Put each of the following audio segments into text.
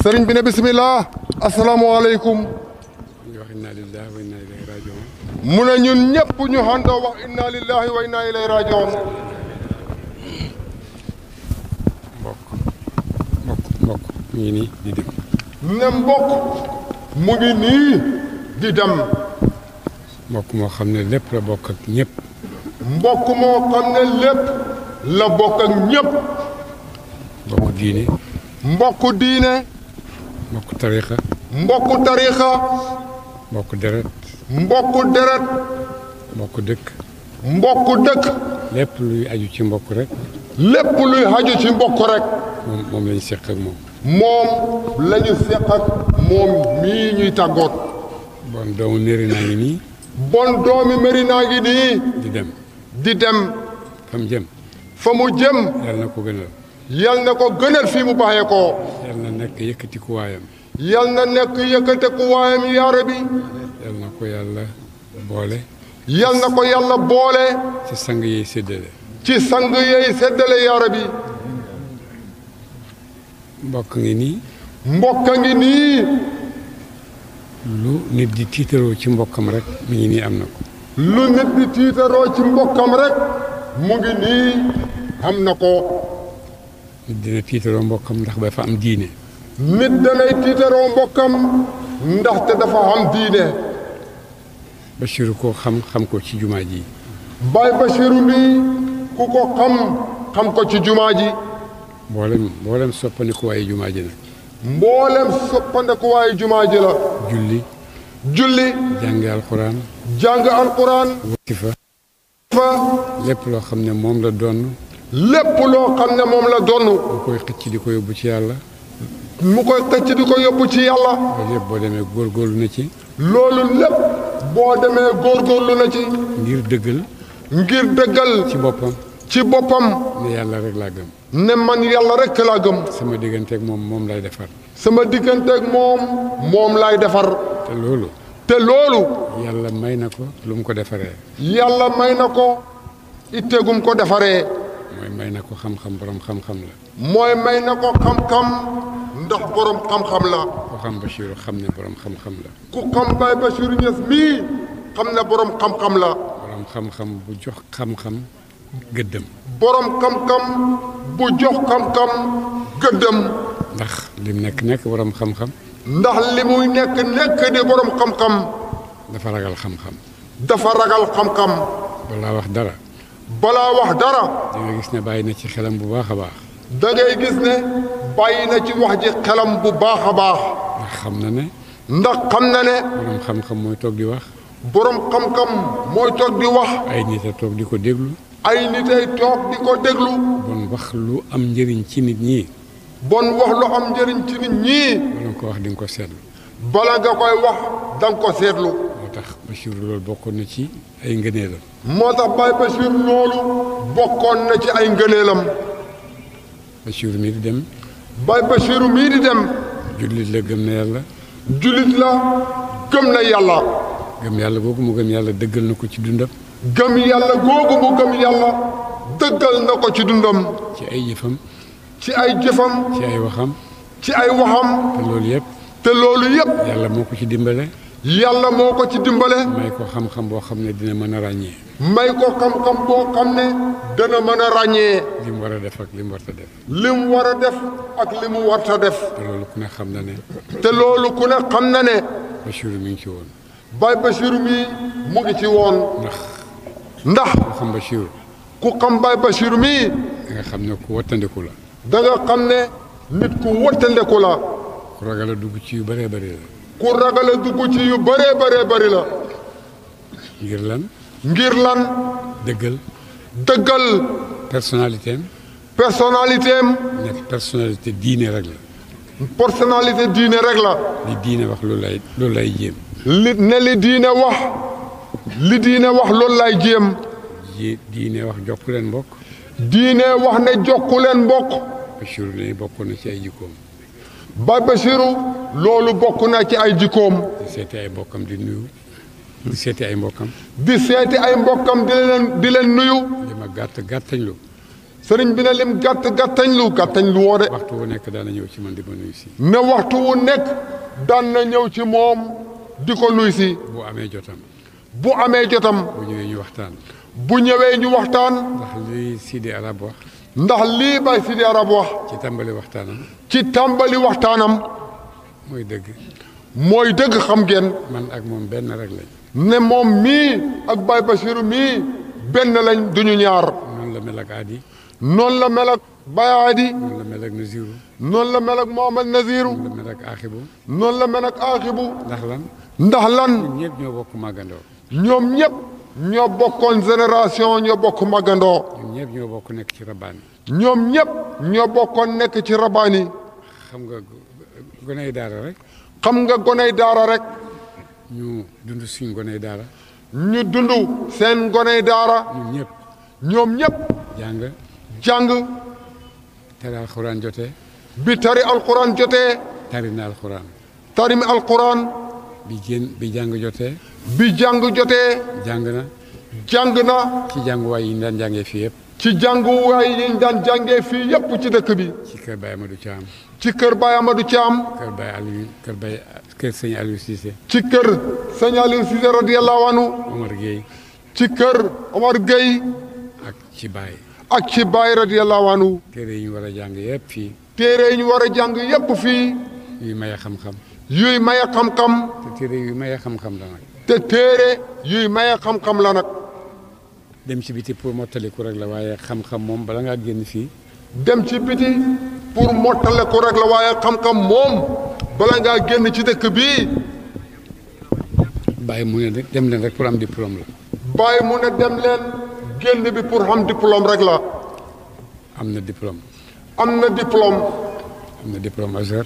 sëriñ bi ne bisimilah. asalaamualeykum. ñu wax inna lillahi wa inna ilayhi rajiun. mu ne ñun ñëpp ñu àndoo wax inna lillahi wa inna ilayhi rajiun. mbokk mu ngi nii di dem. ne mbokk mu ngi nii di dem. mbokk moo xam ne lépp la bokk ak ñëpp. mbokk moo xam ne lépp la bokk ak ñëpp. mbokk diine. mbokk diine. mbokk tarixa. mbokk tarixa. mbokk deret. mbokk deret. mbokk dëkk. mbokk dëkk. lépp luy aju ci mbokk rek. lépp luy aju ci mbokk rek. moom lañu seq ak moom. moom lañu seq ak moom mii ñuy tàggoot. bon doomu Mérina ngi nii. bon doomi Mérina ngi nii. di dem. di dem. fa mu jëm. fa mu jëm. yal na ko gënal. yal na ko gënal fii mu baaxee koo. yal na nekk yëkkatikuwaayam. yal na nekk yëkkatikuwaayam yaa Rabbi. yal na ko yàlla boole. yal na ko yàlla boole. ci sang yi séddale. ci sang yeey séddale yaa Rabbi. mbokk ngi nii. mbokk ngi nii. lu nit di tiitaroo ci mbokkam rek mi ngi nii am na ko. lu nit di tiitaroo ci mbokkam rek mu ngi nii am na ko. nit dina tiitaroo mbokkam ndax dafa am diine. nit danay tiitaroo mbokkam ndaxte dafa am diine. Bachiru koo xam ko ci jumaa ji. Baay Bachiru mi ku ko xam ko ci jumaa ji. mboolem soppandiku waaye jumaa ji nag. mboolem soppandiku waaye jumaa ji la. julli. jàng alquran. jàng alquran. wasifa. lépp loo xam ne moom la donn. lépp loo xam ne moom la donn. mu koy xëcc di ko yóbbu ci yàlla. mu koy xëcc di ko yóbbu ci yàlla. loolu yëpp boo demee góorgóorlu na ci. loolu lépp boo demee góorgóorlu na ci. ngir dëggal. ci boppam. ne yàlla rek laa gëm. ne man yàlla rek laa gëm. sama digganteeg moom lay defar. sama digganteeg moom lay defar. te loolu. yàlla may na ko lu mu ko defaree. yàlla may na ko itteegum ko defaree. mooy may na ko xam-xam borom xam-xam la. mooy may na ko xam-xam ndax borom xam-xam la. ku xam Bachiru xam ne borom xam-xam la. ku xam Baay Bachiru Ñas mii xam ne borom xam-xam la. borom xam-xam bu jox xam-xam gëddëm. borom xam-xam bu jox xam-xam gëddëm. ndax lim nekk borom xam-xam. ndax li muy nekk di borom xam-xam. dafa ragal xam-xam. dafa ragal xam-xam. balaa wax dara. da nga gis ne bàyyi na ci xelam bu baax a baax. da ngay gis ne bàyyi na ci wax ji xelam bu baax a baax. ndax xam na ne. borom xam-xam mooy toog di wax. borom xam-xam mooy toog di wax. ay nit a toog di ko déglu. ay nit ay toog di ko déglu. bon wax lu am njëriñ ci nit ñi. bala nga ko wax di nga ko seetlu. bala nga koy wax da nga ko seetlu. moo tax Bachir loolu bokkoon na ci ay ngëneelam. moo tax Baay Bachir loolu bokkoon na ci ay ngëneelam. Bachir mii di dem. Baay Bachir mii di dem. jullit la gëm na yàlla. jullit la gëm na yàlla. gëm yàlla googu mu gëm yàlla dëggal na ko ci dundam. gëm yàlla googu mu gëm yàlla dëggal na ko ci dundam. ci ay jëfam. ci ay jëfam. ci ay waxam. ci ay waxam. te loolu yëpp. yàlla moo ko ci dimbale. yàlla moo ko ci dimbale. may ko xam-xam boo xam ne dina mën a ràññee. may ko xam-xam boo xam ne dana mën a ràññee. li mu war a def ak li mu warta def. li mu war a def ak li mu warta def. te loolu ku ne xam na ne. Bachiru mi ngi ci woon. Baay Bachiru mi mu ngi ci woon. ndax ku xam Bachiru. ku xam Baay Bachiru mi. da nga xam ne ku wattandeku la. da nga xam ne nit ku wattandeku la. ku ragal a dugg ci yu bëree bëri la. ku ragal a dugg ci yu bëree bëri la. ngir lan. dëggal. personnalité am. nekk personnalité diine rek la. personnalité diine rek la. li diine wax loolu lay jéem. li diine wax. loolu lay jéem. diine wax jokku leen mbokk. diine wax ne jokku leen mbokk. Bachiru ne bokk na ci ay jikkoom. Baay Bachiru loolu bokk na ci ay jikkoom. di seeti ay mbokkam di nuyu. di seeti ay mbokkam. di leen nuyu. li ma gàttañlu. sëriñ bi ne lim gàttañ lu woo de. waxtu wu nekk daan na ñëw ci man di ma nuyu si. ne waxtu wu nekk daan na ñëw ci moom di ko nuyu si. bu amee jotam. bu amee jotam. bu ñëwee ñu waxtaan. bu ñëwee ñu waxtaan. ndax lii Sidi Arab wax. ndax lii Baye Sidi Arab wax. ci tàmbali waxtaanam. ci tàmbali waxtaanam. mooy dëgg. mooy dëgg xam ngeen. man ak moom benn rek lañ. ne moom mii ak Baye Bassirou mii benn lañ duñu ñaar. noonu la mel ak Adi. noonu la mel ak Baye Adi. noonu la mel ak Naziru. noonu la mel ak Mohamed Naziru. noonu la mel ak Axibu. noonu la mel ak Axibu. ndax lan. ndax lan. ñun ñëpp ñoo bokk màggandoo. ñoom ñëpp ñoo bokkoon génération ñoo bokk màggandoo. ñun ñëpp ñoo bokk nekk ci rabaani. ñoom ñëpp ñoo bokkoon nekk ci rabaani. xam nga goney daara rek. xam nga goney daara rek. ñu dund suñ goney daara. ñu dund seen goney daara. ñun ñëpp. ñoom ñëpp. jàng. tari alxuraan jotee. bi tari alxuraan jotee. tari na alxuraan. tari mi alxuraan. bi jàng jotee. bi jàng jotee. jàng na. jàng na. ci jànguwaay yi ñu daan jàngee fii yëpp. ci jànguwaay yi ñu daan jàngee fii yëpp ci dëkk bi. ci kër Baye Amadou Thiam. ci kër Baye Amadou Thiam. kër sëñ Aliou Cissé. ci kër sëñ Aliou Cissé radiyallahu anhu. Omar Gueye. ci kër Omar Gueye. ak ci Baye. ak ci Baye radiyallahu anhu. téere yi ñu war a jàng yëpp fii. téere yi ñu war a jàng yëpp fii. yuy maye xam-xam. yuy maye xam-xam. te téere yuy maye xam-xam la nag. te téere yuy maye xam-xam la nag. dem ci biti pour mottaliku rek la waaye xam-xam moom bala ngaa génn fii. dem ci biti pour mottaliku rek la waaye xam-xam moom bala ngaa génn ci dëkk bii. Baye mu ne dem leen rek pour am diplôme la. Baye mu ne dem leen génn bi pour am diplôme rek la. am na diplôme. am na diplôme. am na diplôme Azhar.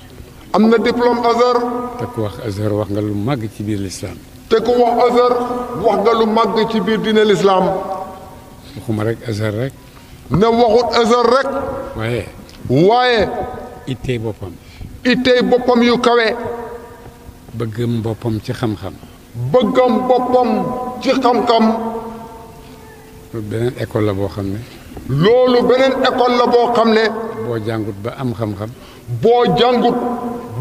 am na diplôme Azhar. te ku wax Azhar wax nga lu màgg ci biir lislaam. te ku wax Azhar wax nga lu màgg ci biir diine lislaam. waxuma rek Azhar rek. ne waxut Azhar rek. waaye. ittey boppam. ittey boppam yu kawe. bëggam boppam ci xam-xam. bëggam boppam ci xam-xam. beneen école la boo xam ne. loolu beneen école la boo xam ne. boo jàngut ba am xam-xam. boo jàngut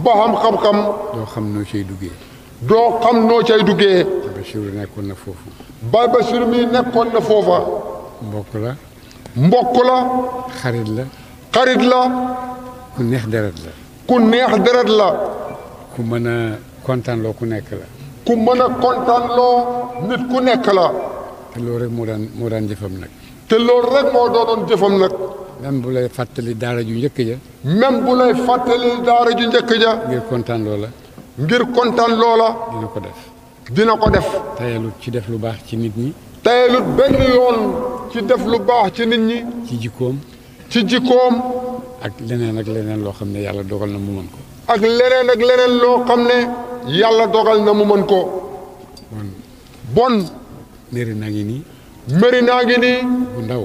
ba am xam-xam. doo xam noo cay duggee. doo xam noo cay duggee. Bachir nekkoon na foofu. Baye Bachir mi nekkoon na foofa. mbokk la. mbokk la. xarit la. xarit la. ku neex deret la. ku neex deret la. ku mën a kontaanloo ku nekk la. ku mën a kontaanloo nit ku nekk la. te loolu rek moo daan jëfam nag. te loolu rek moo doonoon jëfam nag. même bu lay fàttali daara ju njëkk ja. même bu lay fàttali daara ju njëkk ja. ngir kontaan loola. ngir kontaan loola. dina ko def. dina ko def. tayalut ci def lu baax ci nit ñi. tayalut benn yoon ci def lu baax ci nit ñi. ci jikkoom. ci jikkoom. ak leneen loo xam ne yàlla dogal na mu mën ko. ak leneen loo xam ne yàlla dogal na mu mën ko. bon. Mérina ngi nii. Mérina ngi nii. gu ndaw.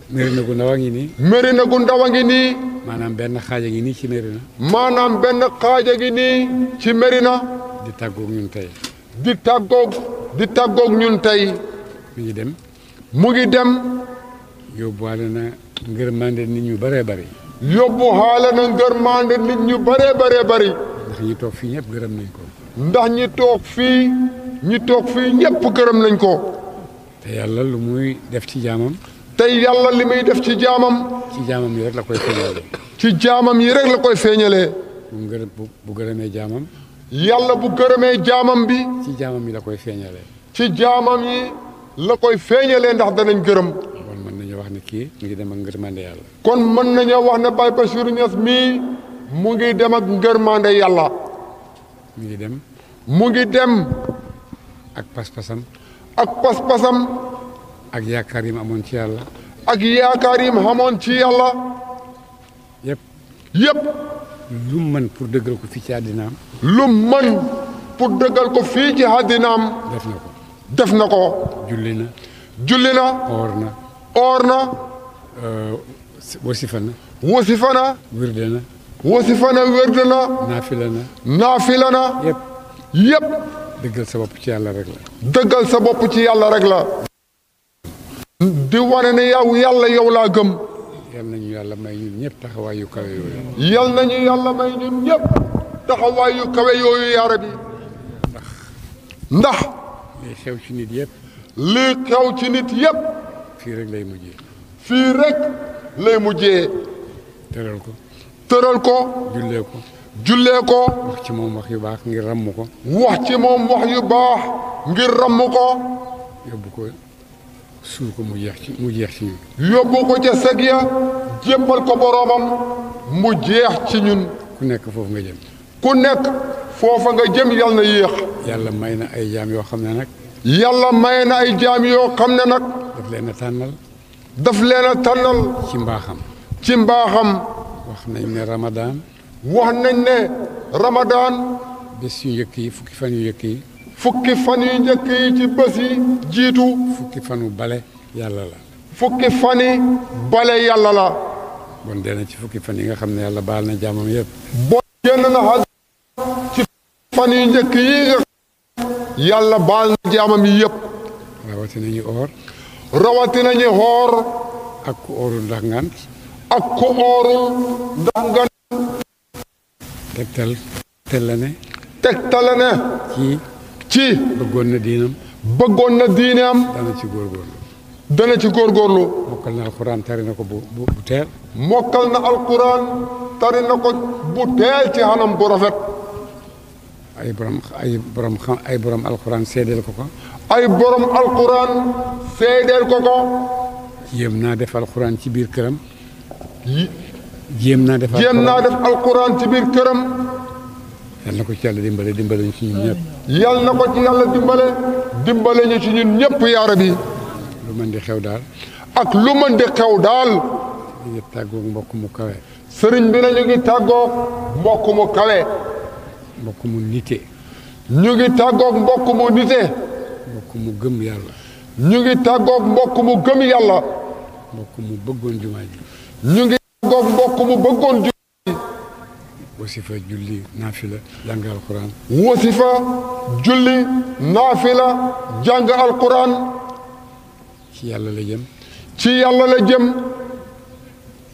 Mérina gu ndaw a ngi nii. Mérina gu ndaw a ngi nii. maanaam benn xaaja ngi nii ci Mérina. maanaam benn xaaja ngi nii ci Mérina. di tàggoog ñun tey. di tàggoog ñun tey. mu ngi dem. mu ngi dem. yóbbuwaale na ngërmande nit ñu bëree bëri. yóbbuwaale na ngërmande nit ñu bëree bëri. ndax ñi toog fii ñëpp gërëm nañ ko. ndax ñi toog fii ñëpp gërëm nañ ko. te yàlla lu muy def ci jaamam. te yàlla li muy def ci jaamam. ci jaamam yi rek la koy feeñalee. ci jaamam yi rek la koy feeñalee. bu gërëmee jaamam. yàlla bu gërëmee jaamam bi. ci jaamam yi la koy feeñalee. ci jaamam yi la koy feeñalee ndax danañ gërëm. kon mën nañu wax ne kii mu ngi dem ak ngërmande yàlla. kon mën nañoo wax ne Baye Bassirou Niass mii mu ngi dem ak ngërmande yàlla. mu ngi dem. mu ngi dem. ak pas-pasam. ak pas-pasam. ak yaakaar yi mu amoon ci yàlla. ak yaakaar yi mu amoon ci yàlla. yëpp. lu mën pour dëggal ko fii ci àddinaam. lu mën pour dëggal ko fii ci àddinaam. def na ko. julli na. oor na. wasifa na. wirde na. naafila na. yëpp. dëggal sa bopp ci yàlla rek la. di wane ne yow yàlla yow laa gëm. yal nañu yàlla may ñun ñëpp taxawaay yu kawe yooyu. yal nañu yàlla may ñun ñëpp taxawaay yu kawe yooyu yaa rabbi. ndax. lii xew ci nit yëpp. lii xew ci nit yëpp. fii rek lay mujjee. fii rek lay mujjee. tëral ko. tëral ko. jullee ko. jullee ko. wax ci moom wax yu baax ngir ramm ko. wax ci moom wax yu baax ngir ramm ko. yóbbu ko suul ko mu jeex ci ñun. yóbbu ko ca seg ya jébbal ko boroomam mu jeex ci ñun. ku nekk foofu nga jëm. ku nekk foofa nga jëm yal na yéex. yàlla may na ay jaam yoo xam ne nag. yàlla may na ay jaam yoo xam ne nag. daf leen a tànnal. daf leen a tànnal. ci mbaaxam. ci mbaaxam. wax nañ ne Ramadan. wax nañ ne Ramadan. bés yu njëkk yi fukki fan yu njëkk yi. fukki fan yu njëkk yi ci bés yi jiitu. fukki fanu bale yàlla la. fukki fan yi bale yàlla la. bon dee na ci fukki fan yi nga xam ne yàlla baal na jaamam yëpp. bon génn na xaj ci fan yu njëkk yi nga yàlla baal na jaamam yi yëpp. rawatina ñu oor. rawatina ñu xoor. ak ku oorul ndax ngant. ak ku oorul ndax ngant. tegtal la ne. tegtale ne. ci bëggoon na diinam. bëggoon na diineem. dana ci góorgóorlu. dana ci góorgóorlu. mokkal na alxuraan tari na ko bu teel. mokkal na alxuraan tari na ko bu teel ci xanam bu rafet. ay borom alxuraan seedeel ko ko. ay borom alxuraan seedeel ko ko. jéem naa def alxuraan ci biir këram. jéem naa def alxuraan ci biir këram. yal na ko ci yàlla dimbale ñu ci ñun ñëpp. yal na ko ci yàlla dimbale ñu ci ñun ñëpp yaa rabbi. lu mën di xew daal. ak lu mën di xew daal. ñu ngi tàggoog mbokk mu kawe. sëriñ bi na ñu ngi tàggoog mbokk mu kawe. mbokk mu nite. ñu ngi tàggoog mbokk mu nite. mbokk mu gëm yàlla. ñu ngi tàggoog mbokk mu gëm yàlla. mbokk mu bëggoon jumaa ji. ñu ngi tàggoog mbokk mu bëggoon jumaa ji. wasifa julli naafila jàng alquran. wasifa julli naafila jàng alquran. ci yàlla la jëm. ci yàlla la jëm.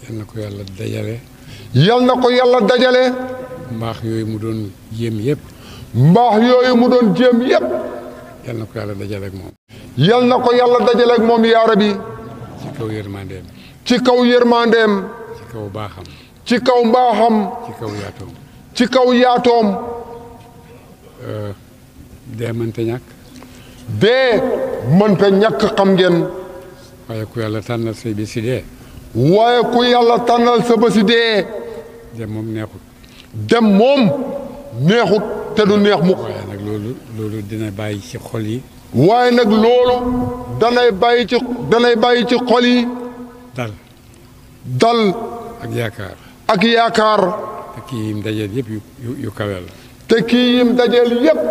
yal na ko yàlla dajale. yal na ko yàlla dajale. mbaax yooyu mu doon jéem yëpp. mbaax yooyu mu doon jéem yëpp. yal na ko yàlla dajale ak moom. yal na ko yàlla dajale ak moom yaa rabbi. ci kaw yërmandeem. ci kaw yërmandeem. ci kaw baaxam. ci kaw mbaaxam. ci kaw yaatoom. ci kaw yaatoom. dee mënta ñàkk. dee mënta ñàkk xam ngeen. waaye ku yàlla tànnal say bési dee. waaye ku yàlla tànnal sa bési dee. dem moom neexut. dem moom neexut te du neex mukk. waaye nag loolu dina bàyyi ci xol yi. waaye nag loolu danay bàyyi ci xol yi. dal. ak yaakaar. ak yaakaar. te kii yim dajeel yëpp yu kawe la. te kii yim dajeel yëpp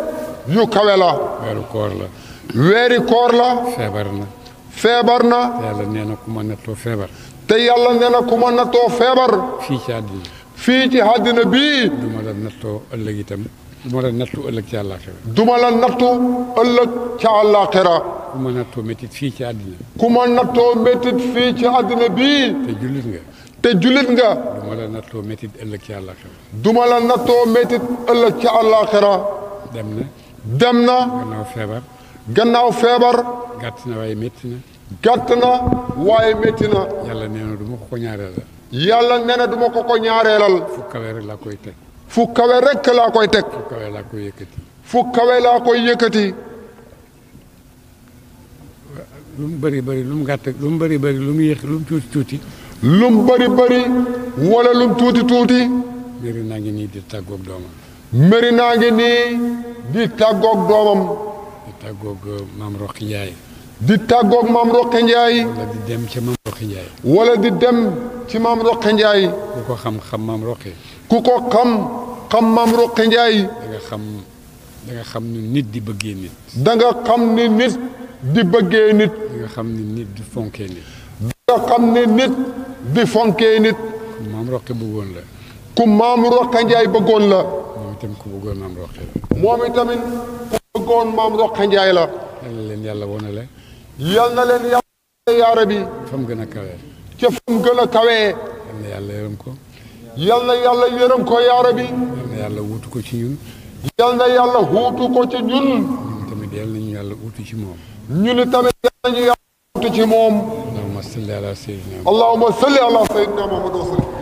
yu kawe la. weeru koor la. weeri koor la. feebar na. feebar na. te yàlla nee na ku ma nattoo feebar. te yàlla nee na ku ma nattoo feebar. fii ci àddina. fii ci àddina bii. du ma la nattoo ëllëg itam. du ma la nattu ëllëg ci àllaaxira. du ma la nattu ëllëg ca àllaaxira. ku ma nattoo métit fii ci àddina. ku ma nattoo métit fii ci àddina bii. te jullit nga. te jullit nga. du ma la nattoo métit ëllëg ci àllaaxira. du ma la nattoo métit ëllëg ci àllaaxira. dem na. dem na. gannaaw feebar. gannaaw feebar. gàtt na waaye métti na. gàtt na waaye métti na. yàlla nee na du ma ko ñaareelal. yàlla nee na du ma ko ñaareelal. fu kawe rek laa koy teg. fu kawe rek laa koy teg. fu kawe laa koy yëkkati. fu kawe laa koy yëkkati. lu mu bëri bëri lu mu gàtt lu mu bëri bëri lu mu yéex lu mu tuuti tuuti. lu mu bëri bëri wala lu mu tuuti tuuti. mbiri naa ngi nii di tàggoog doomam. mbiri naa ngi nii di tàggoog doomam. di tàggoog maam Roqi Njaay. di tàggoog maam Roqi Njaay. wala di dem ca maam Roqi Njaay. wala di dem ci maam Roqi Njaay. ku ko xam maam Roqi. ku ko xam maam Roqi Njaay. da nga xam ni nit di bëggee nit. da nga xam ni nit di bëggee nit. da nga xam ni nit di fonkee nit. da nga xam ni nit di fonkee nit. ku maam Roqi bëggoon la. ku maam Roqi Njaay bëggoon la. moom itam ku bëggoon maam Roqi la. moom itamit ku bëggoon maam Roqi Njaay la. yal na leen yàlla wonale. yal na leen yàlla yaa rabbi. fa mu gën a kawe. ca fu mu gën a kawee. yal na yàlla yërëm ko. yal na yàlla yërëm ko yaa rabbi. yal na yàlla wuutu ko ci ñun. yal na yàlla wuutu ko ci ñun. ñun tamit yal nañu yàlla wuutu ci moom. ñun tamit yal nañu yàlla wuutu ci moom. allahumma salli ala sayyidina. allahumma salli ala sayyidina Muhammad wa sallam.